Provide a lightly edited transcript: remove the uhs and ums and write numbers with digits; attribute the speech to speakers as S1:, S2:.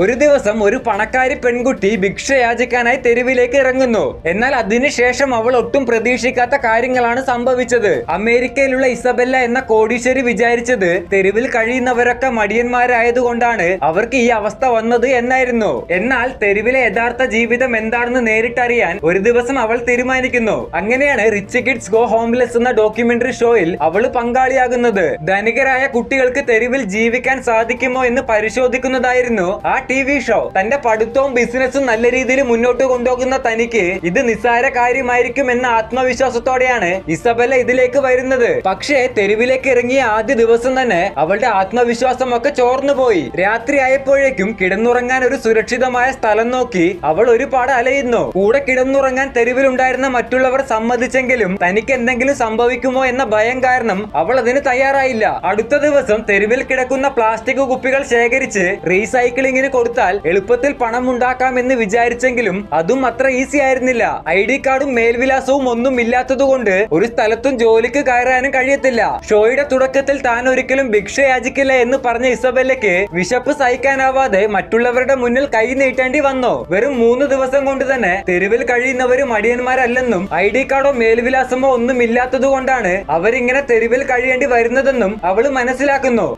S1: ഒരു ദിവസം ഒരു പണക്കാരി പെൺകുട്ടി ഭിക്ഷയാചിക്കാനായി തെരുവിലേക്ക് ഇറങ്ങുന്നു. എന്നാൽ അതിനുശേഷം അവൾ ഒട്ടും പ്രതീക്ഷിക്കാത്ത കാര്യങ്ങളാണ് സംഭവിച്ചത്. അമേരിക്കയിലുള്ള ഇസബെല്ല എന്ന കോടീശ്വരി വിചാരിച്ചത് തെരുവിൽ കഴിയുന്നവരൊക്കെ മടിയന്മാരായതുകൊണ്ടാണ് അവർക്ക് ഈ അവസ്ഥ വന്നത് എന്നായിരുന്നു. എന്നാൽ തെരുവിലെ യഥാർത്ഥ ജീവിതം എന്താണെന്ന് നേരിട്ടറിയാൻ ഒരു ദിവസം അവൾ തീരുമാനിക്കുന്നു. അങ്ങനെയാണ് റിച്ച് കിഡ്സ് ഗോ ഹോംലെസ് എന്ന ഡോക്യുമെന്ററി ഷോയിൽ അവൾ പങ്കാളിയാകുന്നത്. ധനികരായ കുട്ടികൾക്ക് തെരുവിൽ ജീവിക്കാൻ സാധിക്കുമോ എന്ന് പരിശോധിക്കുന്നതായിരുന്നു ആ ടിവി ഷോ. തന്റെ പഠിത്തവും ബിസിനസ്സും നല്ല രീതിയിൽ മുന്നോട്ട് കൊണ്ടുപോകുന്ന തനിക്ക് ഇത് നിസ്സാര കാര്യമായിരിക്കും എന്ന ആത്മവിശ്വാസത്തോടെയാണ് ഇസബെല്ല ഇതിലേക്ക് വരുന്നത്. പക്ഷേ തെരുവിലേക്ക് ഇറങ്ങിയ ആദ്യ ദിവസം തന്നെ അവളുടെ ആത്മവിശ്വാസം ഒക്കെ ചോർന്നുപോയി. രാത്രി ആയപ്പോഴേക്കും കിടന്നുറങ്ങാൻ ഒരു സുരക്ഷിതമായ സ്ഥലം നോക്കി അവൾ ഒരുപാട് അലയുന്നു. കൂടെ കിടന്നുറങ്ങാൻ തെരുവിലുണ്ടായിരുന്ന മറ്റുള്ളവർ സമ്മതിച്ചെങ്കിലും തനിക്ക് എന്തെങ്കിലും സംഭവിക്കുമോ എന്ന ഭയം കാരണം അവൾ അതിന് തയ്യാറായില്ല. അടുത്ത ദിവസം തെരുവിൽ കിടക്കുന്ന പ്ലാസ്റ്റിക് കുപ്പികൾ ശേഖരിച്ച് റീസൈക്ലിംഗിന് കൊടുത്താൽ എളുപ്പത്തിൽ പണം ഉണ്ടാക്കാമെന്ന് വിചാരിച്ചെങ്കിലും അതും അത്ര ഈസി ആയിരുന്നില്ല. ID കാർഡും മേൽവിലാസവും ഒന്നും ഇല്ലാത്തതുകൊണ്ട് ഒരു സ്ഥലത്തും ജോലിക്ക് കയറാനും കഴിയത്തില്ല. ഷോയുടെ തുടക്കത്തിൽ താൻ ഒരിക്കലും ഭിക്ഷയാചിക്കില്ല എന്ന് പറഞ്ഞ ഇസബെല്ലയ്ക്ക് വിശപ്പ് സഹിക്കാനാവാതെ മറ്റുള്ളവരുടെ മുന്നിൽ കൈ നീട്ടേണ്ടി വന്നു. വെറും 3 ദിവസം കൊണ്ട് തന്നെ തെരുവിൽ കഴിയുന്നവര് മടിയന്മാരല്ലെന്നും ID കാർഡോ മേൽവിലാസമോ ഒന്നും ഇല്ലാത്തതുകൊണ്ടാണ് അവരിങ്ങനെ തെരുവിൽ കഴിയേണ്ടി വരുന്നതെന്നും അവൾ മനസ്സിലാക്കുന്നു.